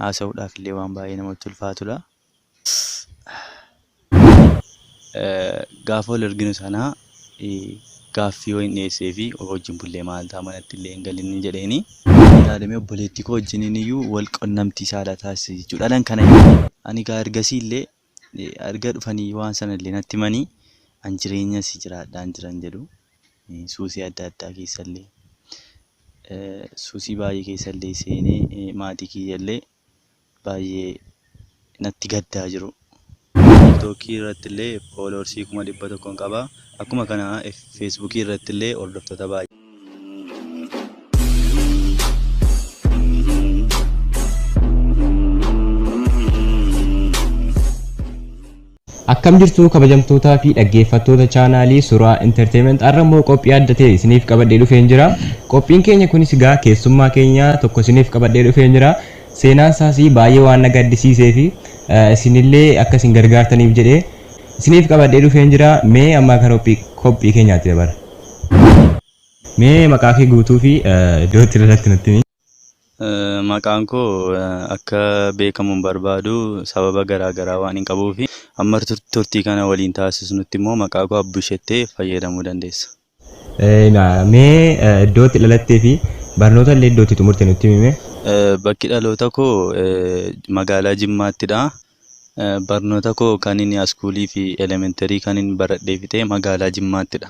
haasa'uudhaaf illee waan baay'ee namatti ulfaatudha. Gaafa wal arginu sanaa gaaffii wayiin dhiyeessee fi wajjin bullee maal ta'a manatti illee hin galin jedheeni yaadamee obboleettii koo wajjiniin iyyuu wal qunnamtii saalaa taasise jechuudha. Dhaan kana ani gaa ergasii illee erga dhufanii waan sana illee natti himanii an jireenya si jiraadhaan jiran jedhu suusii adda addaa keessa illee suusii baay'ee keessa illee seenee maatii kiyya illee baay'ee natti gaddaa jiru. TikTokii irratti illee fooloorsii 100,000 qaba. Akkuma kana Feesbuukii irratti illee hordoftoota baay'ee. Akkam jirtu kabajamtootaa fi dhaggeeffattoota chaanaalii Suuraa Entertainment arramoo qophii adda ta'e isiniif qabadhee dhufeen jira. Qophiin keenya kunis egaa keessummaa keenya tokko isiniif qabadhee dhufeen jira. Seenaan isaas baay'ee waan na gaddisiisee fi isinillee akka isin gargaartaniif jedhee isiniif qabadhee dhufeen jira. Mee amma kan qophii keenyaatti dabara. Mee maqaa kee guutuu fi iddoo itti irratti nutti himi. Maqaan koo akka beekamuun barbaadu sababa garaagaraa waan hin qabuufi amma turtii kana waliin taasisnutti immoo maqaa koo Abbushettee fayyadamuu dandeessa. Mee iddoo itti dhalattee fi barnoota illee iddoo itti xumurte nutti himi. Bakki dhaloota koo magaalaa Jimmaattidha. Barnoota koo kan inni askuulii fi elementarii kan inni baradhee fixee magaalaa Jimmaattidha.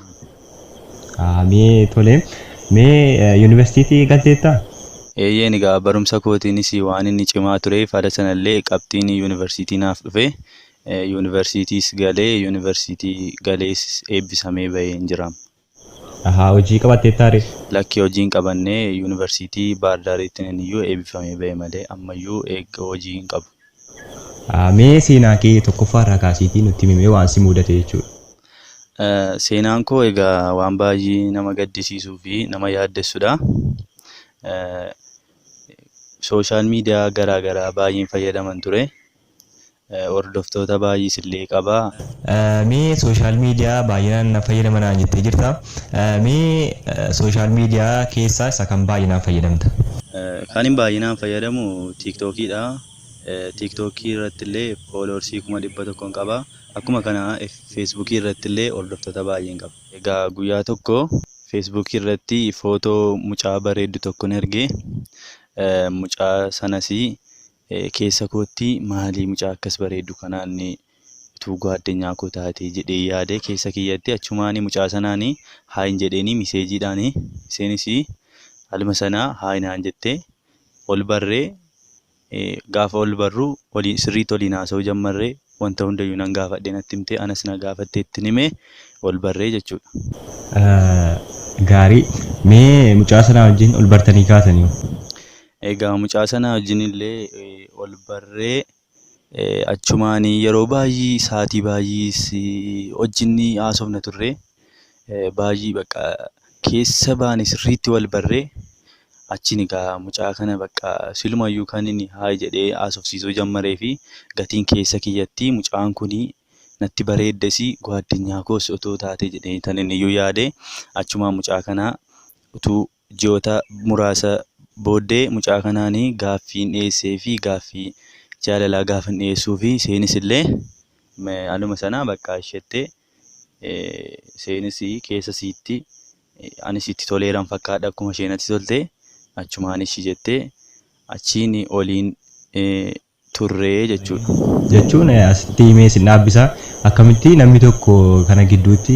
Mee tole. Mee yuunivarsiitii galteettaa? Eeyyeen egaa barumsa kootiinis waan inni cimaa tureef haala sanallee qabxiin yuunivarsiitii naaf dhufe yuunivarsiitiis galee yuunivarsiitii galees eebbisamee bahee hin jiraam. Hojii qabatteettaare? Lakkii hojii hin qabannee yuunivarsiitii Baardaariitti iyyuu eebbifamee bahee malee ammayyuu hojii hin qabu. Mee seenaa kee tokkoffaa irraa kaasiitii nutti himee waan si mudate jechuudha. Seenaan koo egaa waan baay'ee nama gaddisiisuu fi nama yaaddessudha. Sooshaal miidiyaa garaagaraa baay'een fayyadaman ture. Hordoftoota baay'ees illee qaba. Mee sooshaal miidiyaa baay'inaan na fayyadaman jettee jirta. Mee sooshaal miidiyaa keessaa isa kan baay'inaan fayyadamta? Kan hin baay'inaan fayyadamu TikTokiidha. TikTokii irratti illee fooloorsii 100,000 qaba. Akkuma kana Feesbuukii irratti illee hordoftoota baay'een qaba. Egaa guyyaa tokko Feesbuukii irratti footoo mucaa bareeddu tokkoon ergee mucaa sanas keessa kootti maalii mucaa akkas bareeddu kanaan utuu addunyaa koo taatee jedhee yaade keessa kiyyatti achumaan mucaa sanaan haayin jedheeni miseejiidhaan isheenis halma sanaa haayinaan jettee ol barree gaafa ol barru sirriitti waliin haasa'uu jammarree wanta hundayyuu nan gaafadhee natti himtee anas na gaafattee ittiin himee ol barree jechuudha. Gaarii. Mee mucaa sanaa wajjin ol bartanii kaatanii? Egaa mucaa sanaa wajjin illee ol barree achumaan yeroo baay'ee sa'aatii baay'ee wajjin haasofna turre baay'ee bakka keessa baane sirriitti wal barree achiin egaa mucaa kana bakka silumayyuu kan inni haay jedhee haasofsiisuu jammaree fi gatiin keessa kiyyatti mucaan kunii natti bareeddesi addunyaa koos otoo taate jedhee tan inni iyyuu yaade achumaan mucaa kanaa utuu ji'oota muraasa booddee mucaa kanaan gaaffiin dhiyeessee fi gaaffii jaalalaa gaafin dhiyeessuu fi seenis illee aluma sanaa bakka isheettee seenis keessa siitti anis itti toleeran fakkaadha akkuma isheen natti tolte achumaan ishii jettee achiin oliin turree jechuudha. Jechuun asitti himee sin dhaabbisaa akkamitti namni tokko kana gidduutti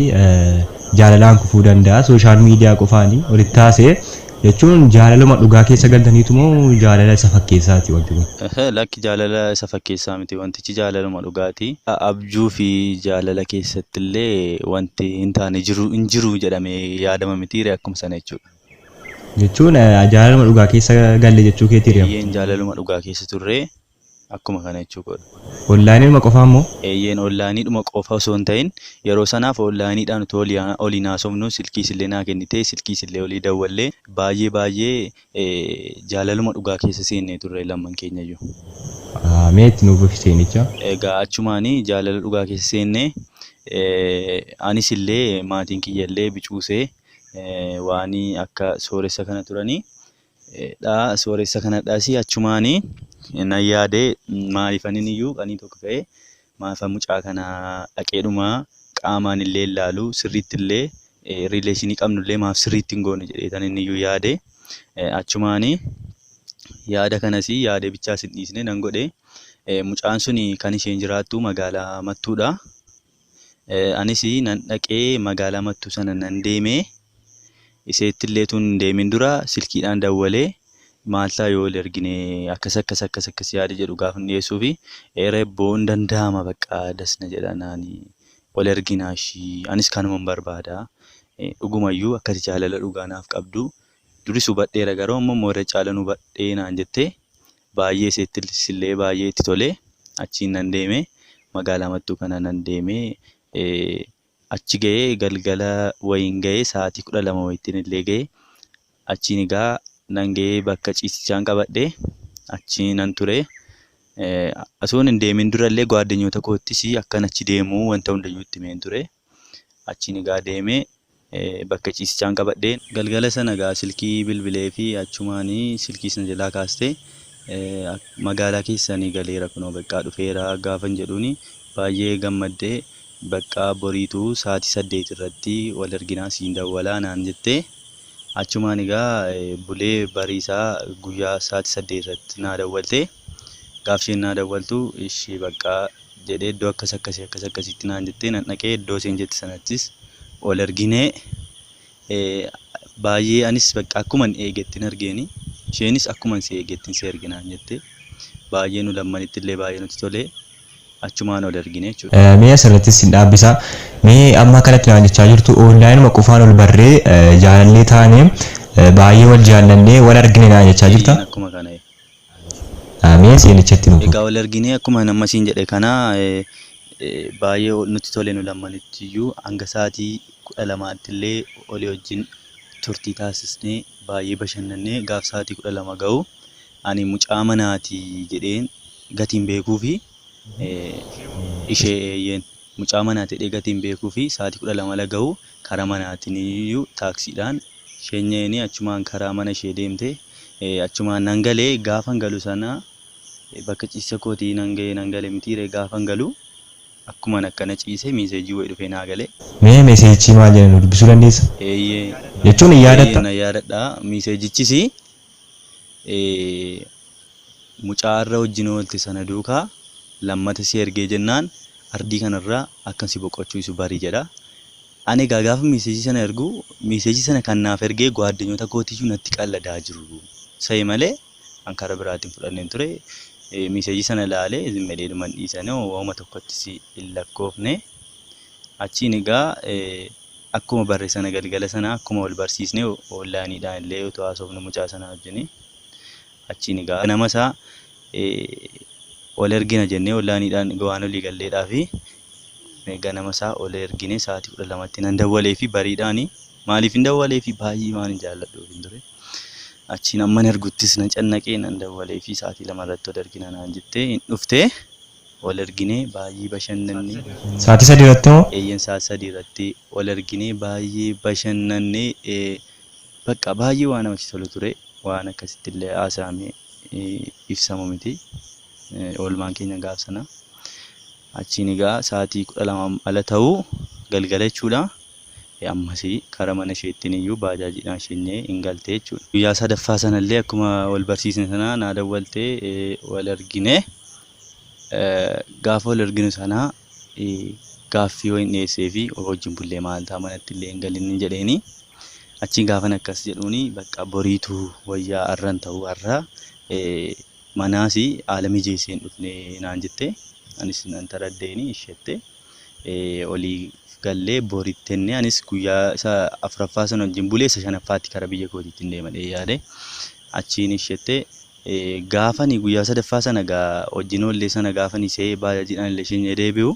jaalalaan kufuu danda'a sooshaal miidiyaa qofaanii walitti taasee jechuun jaalaluma dhugaa keessa galtaniitu moo jaalala isa fakkeessaati wanti kun? Lakki jaalala isa fakkeessaa miti wantichi jaalaluma dhugaati. Abjuu fi jaalala keessatti illee wanti hin taane hin jiru jedhamee yaadama mitiire akkuma sana jechuudha. Jechuun jaalaluma dhugaa keessa galle jechuu keetii riyamu? Eeyyeen jaalaluma dhugaa keessa turree akkuma kana jechuudha. Onlaayiniidhuma qofaa immoo? Eeyyeen onlaayiniidhuma qofa osoo hin ta'in yeroo sanaaf onlaayiniidhaan utuu oliin haasofnu silkiis illee naa kennitee silkiis illee olii dawwallee baay'ee jaalaluma dhugaa keessa seennee turre lamman keenyayyuu. Meetti nuuf ibsi seenicha? Egaa achumaan jaalala dhugaa keessa seennee anis illee maatiin kiyya illee bicuusee waan akka sooressa kana turanii sooressa kanadhaas achumaan nan yaade maaliifan iyyuu qanii tokko ka'ee maafa mucaa kana dhaqeedhuma qaamaan illee ilaalu sirriitti illee riileeshinii qabnullee maaf sirriitti hin goone jedheetan inni iyyuu yaade achumaanii yaada kanas yaade bichaas hin dhiisne nan godhe mucaan sun kan isheen jiraattu magaalaa Mattuudha. Anis nan dhaqee magaalaa Mattuu sana nan deemee iseetti illee tun hin deemin dura silkiidhaan dawwalee maaltaa yoo wal argine akkas yaada jedhu gaafa dhiyeessuu fi reebboo hin danda'ama bakka dasna jedha naani wal arginaashii anis kanuman barbaada dhugumayyuu akkati jaalala dhugaa naaf qabdu duris hubadheera garuu ammoo irra caalan hubadhee naan jettee baay'ee iseettis illee baay'ee itti tolee achiin nan deemee magaalaa Mattuu kana nan deemee achi ga'ee galgala wayiin ga'ee sa'aatii 12 wayittiin illee ga'ee achiin egaa nan ga'ee bakka ciisichaan qabadhee achiin nan ture. Asuun hin deemin durallee gwaaddanyoota koottis akkan achi deemuu wanta hundayyuu itti himeen ture. Achiin egaa deemee bakka ciisichaan qabadhee galgala sana egaa silkii bilbilee fi achumaanii silkii sana jalaa kaastee magaalaa keessanii galeera kunoo bakka dhufeera gaafan jedhuuni baay'ee gammaddee bakka boriituu sa'aatii 8 irratti wal arginaa siin dawwalaa naan jettee achumaan egaa bulee bariisaa guyyaa sa'aatii 8 irratti naa dawwaltee gaaf isheen naa dawwaltu ishee bakka jedhee iddoo akkasitti naan jettee nan dhaqee iddoo isheen jette sanattis wal arginee baay'ee anis bakka akkuman eegettiin argeeni isheenis akkuman si eegettiin si arginaan jettee baay'ee nu lammanitti illee baay'ee nutti tolee achumaan wal argine jechuudha. Mee asirrattis hin dhaabbisa. Mee amma kanatti naan jechaa jirtu onlaayinuma qofaan ol barree jaalallee taanee baay'ee wal jaallannee wal argine naan jechaa jirta. Akkuma kana. Mee seenichatti nuuf. Egaa wal argine akkuma nama siin jedhe kana baay'ee nutti tole nu lammanitti iyyuu hanga sa'aatii 12tti illee olii wajjin turtii taasisnee baay'ee bashannannee gaaf sa'aatii 12 ga'u ani mucaa manaati jedheen gatiin beekuu fi ishee eeyyeen mucaa manaati jedhee gatiin beekuu fi sa'aatii 12 ga'u karaa manaatiin iyyuu taaksiidhaan sheenyeeni achumaan karaa mana ishee deemte achumaan nan galee gaafan galu sana bakka ciisa kootii nan galee mitiire gaafan galu akkuman akkana ciise miiseejii wayii dhufee naa galee. Mee miiseejii maal jedhan dubbisuu dandeessa? Eeyyee. Jechuun hin yaadatta? Na yaadadha. Miiseejichis mucaa irra wajjin oolte sana duukaa lammata si ergee jennaan ardii kanarraa akkan si boqochiisu barii jedha. Ani egaa gaafa miiseejii sana ergu miiseejii sana kan naaf ergee gwaaddanyoota kootiyyuu natti qalladaa jiru. Sa'i malee an karaa biraatiin fudhanneen ture. Miiseejii sana ilaalee zimmeedheedhuman dhiisanii waama tokkottis hin lakkoofne achiin egaa akkuma barre sana galgala sana akkuma wal barsiisne onlaayiniidhaan illee utoo haasofnu mucaa sana wajjin achiin egaa nama isaa wal ergina jennee onlaayiniidhaan waan olii galleedhaa fi ganama isaa ol ergine sa'aatii 12tti nan dawwalee fi bariidhaan maaliif hin dawwalee fi baay'ee waan hin jaalladhuuf hin ture. Achiin amman erguttis na cannaqee nan dawwalee fi sa'aatii 2 irratti wal argina naan jettee hin dhuftee wal argine baay'ee bashannannee. Sa'aatii 3 irratti moo? Eeyyeen sa'aatii 3 irratti wal argine baay'ee bashannannee bakka baay'ee waan namatti tolu ture waan akkasitti illee haasa'amee ibsamu miti oolmaan keenya gaaf sana. Achiin egaa sa'aatii 12 ala ta'uu galgala jechuudha. Ammas karaa mana isheettiin iyyuu baajaajiidhaan isheenyee hin galtee jechuudha. Guyyaa sadaffaa sanallee akkuma wal barsiisne sana naa dawwaltee wal argine gaafa wal arginu sana gaaffii wayiin dhiyeessee fi wajjin bullee maaltaa manatti illee hin galinni jedheeni achiin gaafan akkas jedhuuni bakka boriituu wayyaa arran ta'uu har'a manaas haala mijeessee hin dhufne naan jette anis nan taraddeeni ishette olii gallee borittenne anis guyyaa isa afuraffaa sana wajjin bulee isa shanaffaatti karaa biyya kootiitti hin deemadhee yaade achiin ishette gaafani guyyaa sadaffaa sana gaa wajjin oollee sana gaafani isee baajaajiidhaan illee isheen deebi'u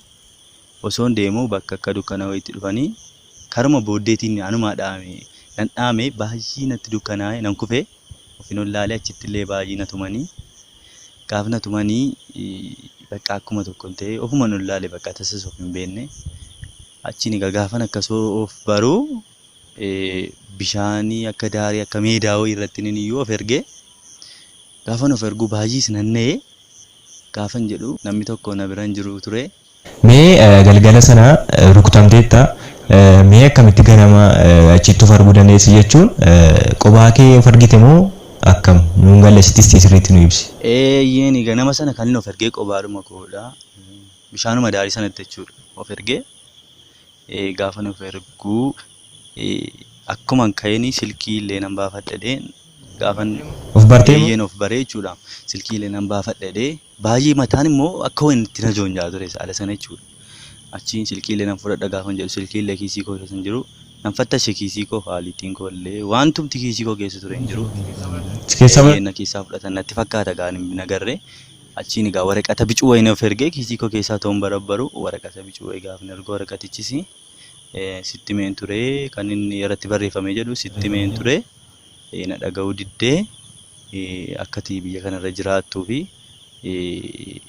osoo hin deemu bakka akka dukkana wayiitti dhufanii karuma booddeetiin anumaa dhaame baay'ee natti dukkanaa'e nan kufee ofiin ollaalee achitti illee baay'ee na tumanii gaaf na tumanii bakka akkuma tokko ta'e ofuma ollaalee bakka tasas of hin beekne. Achiin egaa gaafan akkasoo of baruu bishaanii akka daarii akka meedaawoo irratti iyyuu of ergee gaafan of erguu baay'ee sinannee gaafan jedhu namni tokko na biraan jiru ture. Mee galgala sana rukutamteetta mee akkamitti ganama achitti of arguu dandeessi jechuun qophaa kee of argite moo akkam nuun galleessittis sirriitti nu ibsi. Eeyyeen ganama sana kan inni of ergee qophaadhuma koodha. Bishaanuma daarii sanatti jechuudha. Of ergee gaafan of erguu akkuma ka'een silkii illee nan baafadhadhee gaafan of bartee eeyyeen of baree jechuudha. Silkii illee nan baafadhadhee baay'ee mataan immoo akka waan itti na joonjaa ture saala sana jechuudha. Achiin silkii illee nan fudhadha gaafan jedhu silkii illee kiisii koo keessa hin jiru. Nan fattashe kiisii koo haalittiin koo illee wantumti kiisii koo keessa ture hin jiru. Na keessaa fudhatan natti fakkaata gaan hin agarree. Achiin egaa waraqata bicuu wayii of ergee kiisii koo keessaa ta'uun barabbaru waraqata bicuu wayii gaafa erga waraqatichis sitti meen ture kan inni irratti barreeffamee jedhu sitti meen ture na dhaga'uu diddee akkati biyya kanarra jiraattuu fi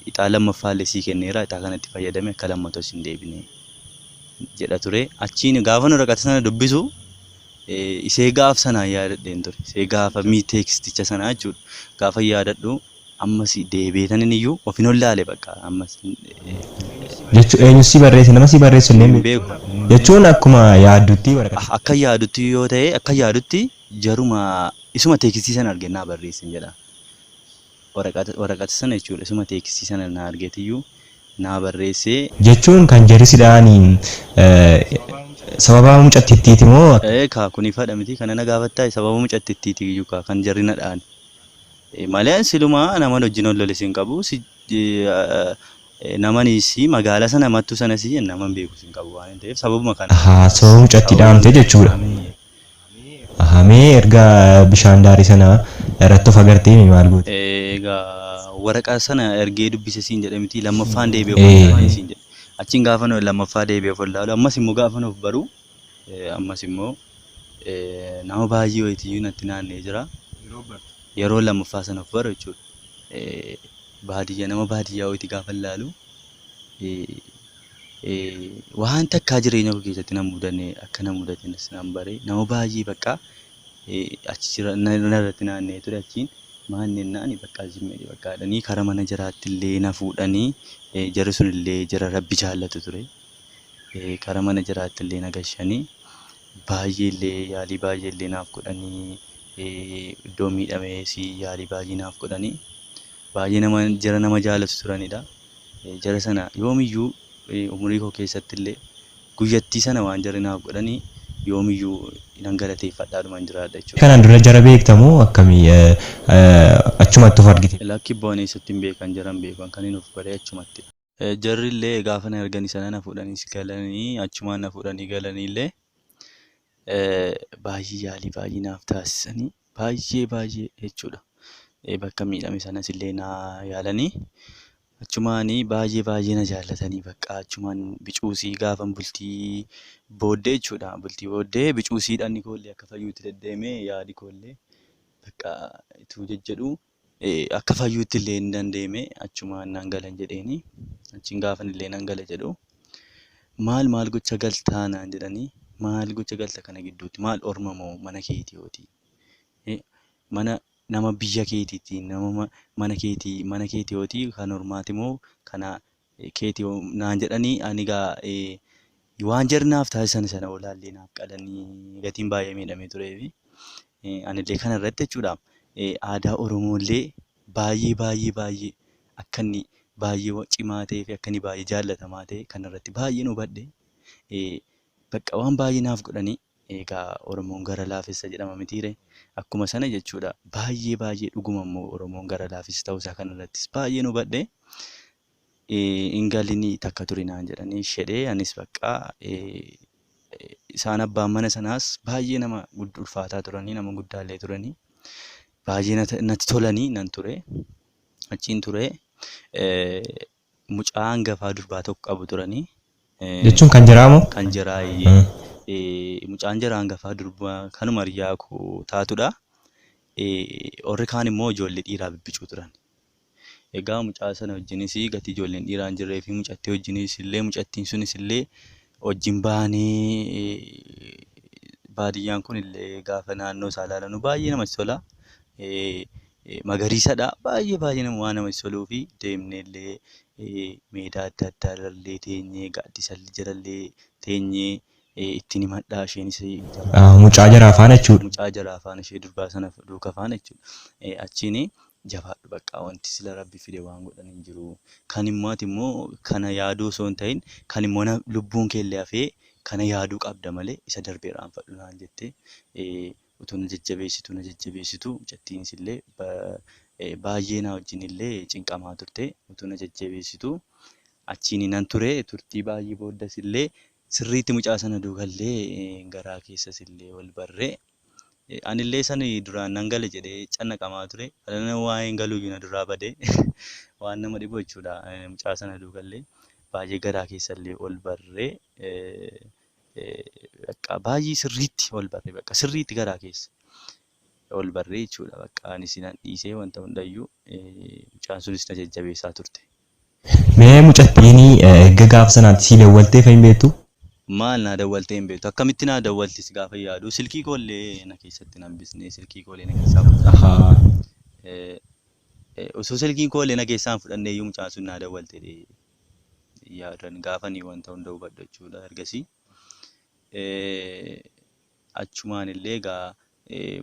ixaa lammaffaallee sii kenneera ixaa kanatti fayyadame akka lammatos hin deebine jedha ture. Achiin gaafa waraqata sana dubbisu isee gaaf sanaa yaadadheen ture. Isee gaafa teeksticha sanaa jechuudha. Gaafa yaadadhu ammas deebiitan inni iyyuu ofiin ol laale bakka ammas. Jechuun eenyu si barreesse nama si barreessu illee beeku. Jechuun akkuma yaaddutti waraqata. Akka yaadutti yoo ta'e akka yaadutti jaruma isuma teekstii sana argee naa barreessin jedha. Waraqata sana jechuudha isuma teekstii sana naa argeetiyyuu naa barreessee. Jechuun kan jarrisidhaaniin sababa mucattittiiti moo? Kuni fadha miti kana na gaafattaa sababa mucattittiiti iyyuu kan jarri na dha'an. Malee silumaa nama wajjin ol lolis hin qabu. Namanis magaalaa sana mattuu sanas nama beekus hin qabu waan ta'eef sababuma kana. Sababa mucatti dhaamte jechuudha. Mee erga bishaan daarii sana irratti of agartee maal goote? Egaa waraqaa sana ergee dubbise siin jedhe miti lammaffaan deebi'ee of ilaalee siin jedhe. Achiin gaafa lammaffaa deebi'ee of ilaalu ammas immoo gaafa of baru ammas immoo nama baay'ee wayitiyyuu natti naannee jira. Yeroo lammaffaa sana of baru jechuudha. Baadiyyaa nama baadiyyaa wayiti gaafa ilaalu waan takkaa jireenya koo keessatti na mudanne akka na mudatenis nan bare nama baay'ee bakka achi jira narratti naannee ture achiin maanneen naani bakka zimmee bakka dhanii karaa mana jiraatti illee na fuudhanii jarri sun illee jara rabbi jaallatu ture. Karaa mana jiraatti illee na gashanii baay'ee illee yaalii baay'ee illee naaf godhanii iddoo miidhamee si yaalii baay'ee naaf godhanii baay'ee jara nama jaallatu turanidha. Jara sana yoomiyyuu umurii koo keessatti illee guyyattii sana waan jarri naaf godhanii yoomiyyuu nan galateeffadhaadhumaan jiraadha jechuudha. Kanaan dura jara beektamoo akkamii achumatti of argite? Lakki boonessatti hin beekan jaran beekan kan inni of baree achumatti. Jarri illee gaafa na arganii sana na fuudhanii galanii achumaan na fuudhanii galanii illee baay'ee yaalii baay'ee naaf taasisanii baay'ee jechuudha. Bakka miidhame sanas illee na yaalanii achumaanii baay'ee na jaallatanii bakka achumaan bicuusii gaafan bultii booddee jechuudha. Bultii booddee bicuusii dhanni koollee akka fayyuutti deddeemee yaadi koollee bakka itti jejjedhu akka fayyuutti illee hin dandeeme achumaan nan galan jedheeni achiin gaafan illee nan gala jedhu maal gocha galtaa naan jedhanii maal gocha galta kana gidduutti maal ormamoo mana keetiyooti mana nama biyya keetiitti nama mana keetiyooti kan ormaati moo kana keetiyoo naan jedhanii ani gaa waan jarri naaf taasisan sana olaallee naaf qalanii gatiin baay'ee miidhamee tureefi anillee kana irratti jechuudha. Aadaa Oromoollee baay'ee akka inni baay'ee cimaa ta'ee fi akka inni baay'ee jaallatamaa ta'e kan irratti baay'ee hubadhe bakka waan baay'ee naaf godhanii egaa Oromoon gara laafessa jedhama mitiire akkuma sana jechuudha. Baay'ee dhuguma immoo Oromoon gara laafessa ta'uusaa kan irrattis baay'ee hubadhe ingalinii takka ture naan jedhanii shedhee anis bakka isaan abbaan mana sanaas baay'ee nama ulfaataa turanii nama guddaallee turanii baay'ee natti tolanii nan ture achiin ture mucaa hangafaa durbaa tokko qabu turanii. Jechuun kan jiraamoo? Kan jiraa mucaan jira hangafaa durbaa kanuma hiriyaa koo taatudha. Warri kaan immoo ijoollee dhiiraa bibbicuu turan. Egaa mucaa sana wajjinis gatii ijoolleen dhiiraa hin jirree fi mucattii wajjinis illee mucattiin sunis illee wajjin baanee baadiyyaan kun illee gaafa naannoo isaa ilaalannu baay'ee namatti tola. magariisadha. Baay'ee nama waan namatti toluu fi deemneellee meedaa adda addaarrallee teenyee gaaddisa jalallee teenyee ittiin himadhaa isheenis Mucaa jaraa faana jechuudha. mucaa jaraa faana ishee durbaa sana duuka faana jechuudha. Achiin jabaadhu bakka wanti sila rabbi fide waan godhan hin jiru. Kan immoo ati immoo kana yaaduu osoo hin ta'in kan immoo lubbuun keellee hafee kana yaaduu qabda malee isa darbee irraanfadhu naan jettee utuu na jajjabeessitu mucattiinis illee baay'ee na wajjin illee cinqamaa turte utuu na jajjabeessitu achiin nan ture turtii baay'ee booddas illee sirriitti mucaa sana duukallee garaa keessas illee wal barree anillee sana duraan nan gale jedhee cannaqamaa ture. Kana waa'een galuu na duraa badee waan nama dhibu jechuudha. Mucaa sana duukallee baay'ee garaa keessallee ol barree baay'ee sirriitti ol barree bakka sirriitti garaa keessa ol barree jechuudha. Bakka anis nan dhiisee wanta hundayyuu mucaan sunis na jajjabeessaa turte. Mee mucattiin erga gaafa sanaatti si dawwaltee fahin beektu? Maal naa dawwaltee hin beektu. Akkamitti naa dawwaltis gaafa yaadu silkii koollee na keessatti nan bisnee silkii koollee na keessaa fudhadha. Osoo silkiin koollee na keessaan fudhannee iyyuu mucaan sun naa dawwaltee yaadan gaafa ni wanta hunda hubadhu jechuudha. Ergasii achumaan illee egaa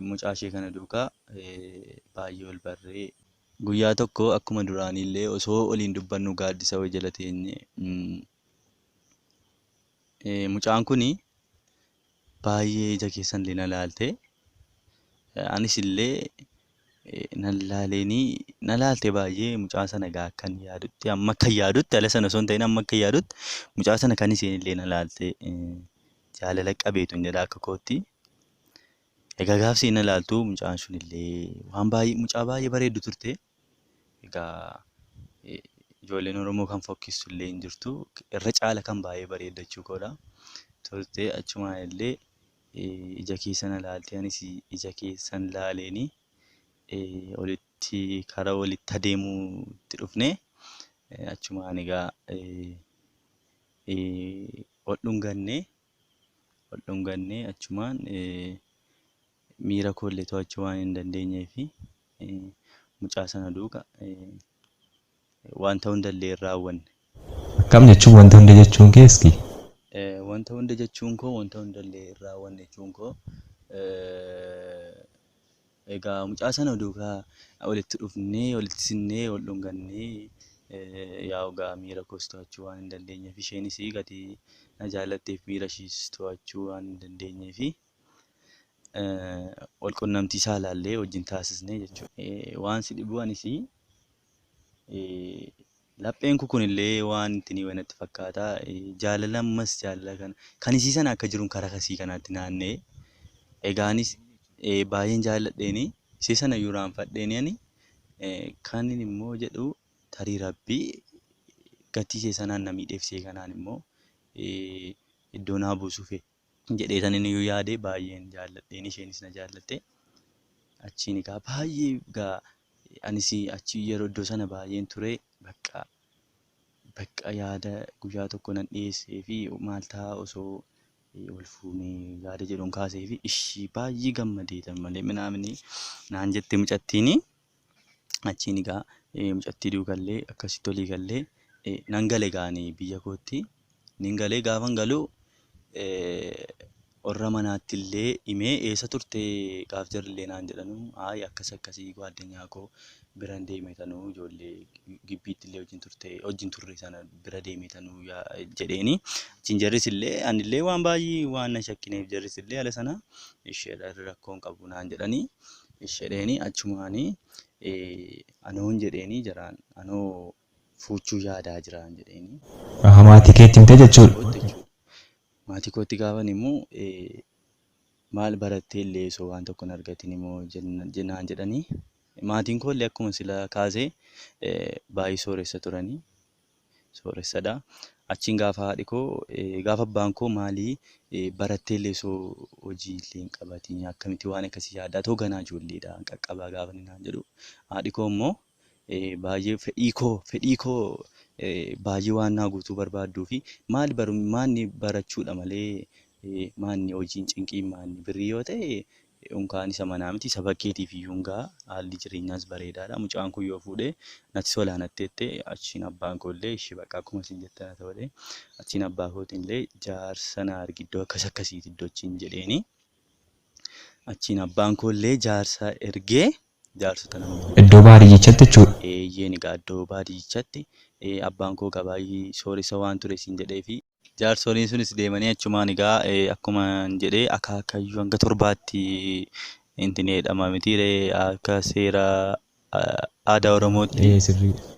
mucaa ishee kana duukaa baay'ee ol barree guyyaa tokko akkuma duraanii illee osoo waliin dubbannu gaaddisa wayii jala teenye mucaan kuni baay'ee ija keessan illee na laalte anis illee na laalte baay'ee mucaa sana egaa akkan yaadutti amma akka yaadutti ala sana osoo hin ta'in amma akka yaadutti mucaa sana kan isheen illee na laalte jaalala qabeetu hin jedha akka kootti. Egaa gaafsi na laaltu mucaan sun illee waan baay'ee mucaa baay'ee bareeddu turte. Egaa ijoolleen Oromoo kan fokkistu illee hin jirtu irra caala kan baay'ee bareeddu jechuudha. Turte achumaan illee ija keessa na laalte anis ija keessan laaleeni karaa walitti adeemuutti dhufne achumaan egaa ol dhungannee achumaan miira koollee to'achuu waan hin dandeenyee fi mucaa sana duuka wanta hundallee hin raawwanne. Akkam jechuun wanta hunda jechuun keessi? Wanta hunda jechuun koo wanta hundallee hin raawwanne jechuun koo egaa mucaa sana duukaa walitti dhufnee walitti sinnee ol dhungannee yaa egaa miira koos to'achuu waan hin dandeenyeef isheenis gadi na jaallatteef miira ishees to'achuu waan hin dandeenyeef wal qunnamtii saalaallee wajjin taasisnee jechuudha. Waan si dhibu anis lapheen kunillee waan itti wanatti fakkaata. Jaalala ammas jaalala kan isii sana akka jiruun karaa kasii kanaatti naannee egaanis baay'een jaalladheeni isii sana iyyuu raanfadheeni ani kan immoo jedhu tarii rabbii gatii ishee sanaan na miidheefsee kanaan immoo iddoo naa buusuuf jedhee sanin iyyuu yaade baay'een jaalladheeni isheenis na jaallatte achiin egaa baay'ee egaa anis achi yeroo iddoo sana baay'een ture bakka yaada guyyaa tokko nan dhiyeessee fi maal ta'a osoo wal fuunee yaada jedhuun kaasee fi ishii baay'ee gammadeetan malee minaamni naan jette mucattiini achiin egaa mucattii duukallee akkasitti olii gallee nan gale gaanii biyya kootti nin galee gaafan galuu warra manaatti illee himee eessa turte gaaf jarrillee naan jedhanu akkasii gwaaddenyaa koo biran deemetanuu ijoollee gibbiitti illee wajjin turre sana bira deemetanuu jedheeni achiin jarris illee anillee waan baay'ee waan na shakkineef jarris illee ala sana isheedha rakkoon qabu naan jedhanii isheedheeni achumaanii anoon jedheeni jaraan anoo fuuchuu yaadaa jiraan jedheeni. Maatii keetti himte jechuudha. Maatii kootti gaafan immoo maal barattee illee osoo waan tokko hin argatin immoo jennaan jedhanii maatiin koollee akkuma sila kaasee baay'ee sooressa turanii sooressadha. Achiin gaafa haadhi koo gaafa abbaan koo maalii barattee illee osoo hojii illee hin qabatin akkamitti waan akkasii yaaddaa ta'u ganaa ijoolleedha qaqqabaa gaafa naan jedhu haadhi koo immoo baay'ee fedhii koo baay'ee waan naa guutuu barbaadduu fi maanni barachuudha malee maanni hojiin cinqii maanni birrii yoo ta'e unkaan isa manaa miti isa bakkeetiif iyyuu ungaa haalli jireenyaas bareedaadha. Mucaan kun yoo fuudhee natti tola natti jettee achiin abbaan koollee ishee bakka akkuma isin jettan haa ta'u achiin abbaa kootiinillee jaarsa na argi iddoo akkas akkasiiti iddoo achiin jedheeni achiin abbaan koollee jaarsa ergee jaarsota nama iddoo baadiyyichatti jechuudha. Eeyyeen egaa iddoo baadiyyichatti abbaan koo gabaayii sooressa waan ture siin jedheefi jaarsoliin sunis deemanii achumaan egaa akkuma jedhee akaakayyuu hanga torbaatti intineedhama mitiiree akka seera aadaa Oromootti.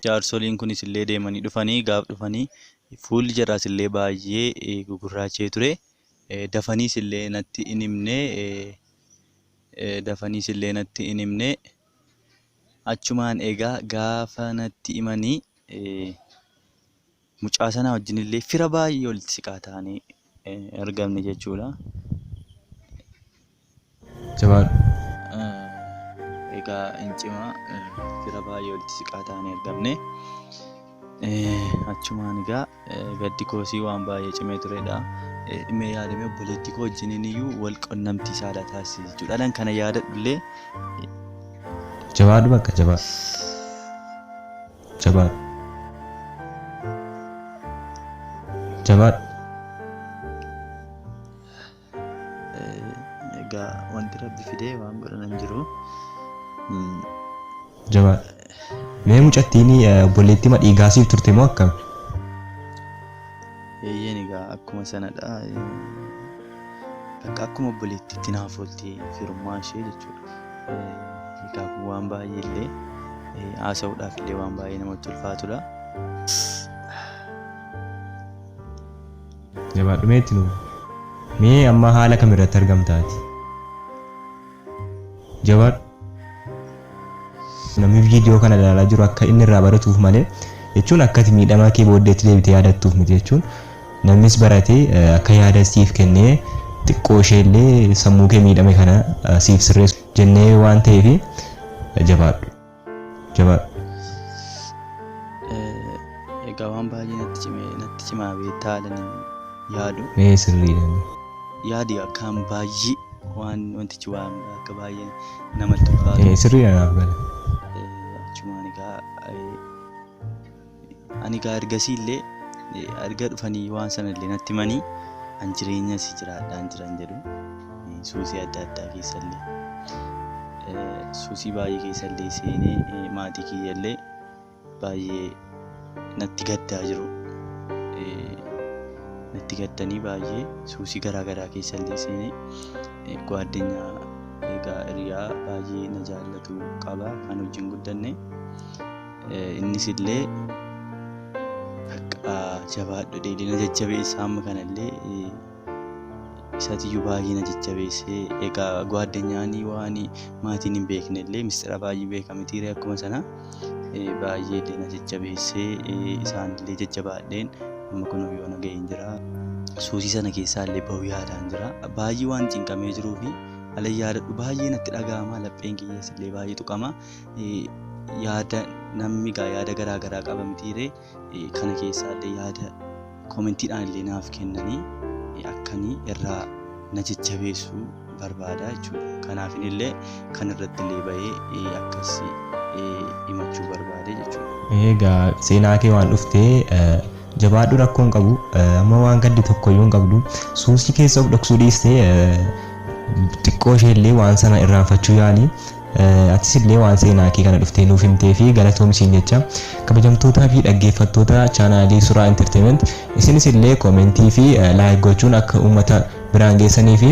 Jaarsoliin kunis illee deemanii dhufanii gaaf dhufanii fuulli jarraas illee baay'ee gugurraachee ture. Dafaniis illee natti hin himne achumaan egaa gaafa natti himanii mucaa sanaa wajjin illee fira baay'ee walitti siqaa ta'anii argamne jechuudha. Egaa cimaa fira baay'ee walitti siqaa ta'anii argamne. Achumaan egaa gaddi koosii waan baay'ee cimee turedha. Dhimma yaadamee obboleettii koo wajjiniin iyyuu wal qunnamtii saala taasise jechuudha. Kana yaadadhullee. Jabaadhu bakka jabaadhu. Egaa wanti rabbi fidee waan godhan hin jiru. Jabaadhu. Mee mucattiin obboleettii madhiigaasiif turte moo akkami? Eeyyeen egaa akkuma sanadha. Bakka akkuma obboleettiitti naaf oolte firummaa ishee jechuudha. Egaa waan baay'ee illee haasa'uudhaaf illee waan baay'ee namatti ulfaatudha. Jabaadhu meetti nuyi. Mee amma haala kamirratti argamtaati? Jabaadhu. Namni viidiyoo kana ilaalaa jiru akka inni irraa baratuuf malee jechuun akkati miidhamaa kee booddeetti deebitee yaadattuuf miti jechuun namnis baratee akka yaada siif kennee xiqqoo ishee illee sammuu kee miidhame kana siif sirreessu jennee waan ta'eef jabaadhu. Egaa waan baay'ee natti cimaa beektaa yaadu. Mee sirriidhaan. Yaadi akkaan baay'ee wantichi waan akka baay'ee namatti ulfaatu. Sirriidhaan naaf gala. Achumaan egaa ani egaa ergasii illee erga dhufanii waan sana illee natti himanii an jireenya si jiraadhaan jiran jedhu suusii adda addaa keessallee suusii baay'ee keessallee seenee maatii kiyyallee baay'ee natti gaddaa jiru. Natti gaddanii baay'ee suusii garaagaraa keessallee seenee gwaaddenyaa egaa hiriyaa baay'ee na jaallatu qaba kan wajjin guddanne innis illee akka jabaadhu dheedhii na jajjabeessa amma kanallee isatiyyuu baay'ee na jajjabeessee egaa gwaaddenyaanii waan maatiin hin beekne illee mistira baay'ee beekamitiire akkuma sana baay'ee illee na jajjabeessee isaan illee jajjabaadheen amma kun yoo na ga'een jira. Suusii sana keessaa illee bahuu yaadaan jira. Baay'ee waan cinqamee jiruu fi ala yaadadhu baay'ee natti dhaga'ama. Lapheen kiyyaas illee baay'ee tuqama. Yaada namni egaa yaada garaagaraa qaba mitiire kana keessaa illee yaada koomentiidhaan illee naaf kennanii akkanii irraa na jajjabeessuu barbaada jechuudha. Kanaaf illee kan irratti illee bahee akkas himachuu barbaade jechuudha. Egaa seenaa kee waan dhuftee jabaadhu rakkoon qabu amma waan gaddi tokko iyyuu hin qabdu suusii keessa of dhoksuu dhiistee xiqqoo ishee illee waan sana irraanfachuu yaali. Atis illee waan seenaa kee kana dhuftee nuuf himtee fi galatoomsiin jecha kabajamtootaa fi dhaggeeffattoota chaanaalii Suuraa Entertainment isinis illee koomentii fi laayik gochuun akka uummata biraan geessanii fi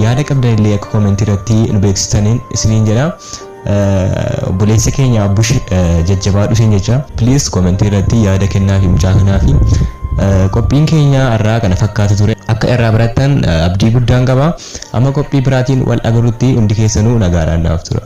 yaada qabdan illee akka koomentii irratti nu beeksistaniin isiniin jedha. Obboleessa keenya Abbush jajjabaadhu siin jecha please koomentii irratti yaada kennaa fi mucaa kanaa fi qophiin keenya irraa kana fakkaatu ture akka irraa barattan abdii guddaan qaba. Amma qophii biraatiin wal agarrutti hundi keessanuu nagaadhaan naaf tura.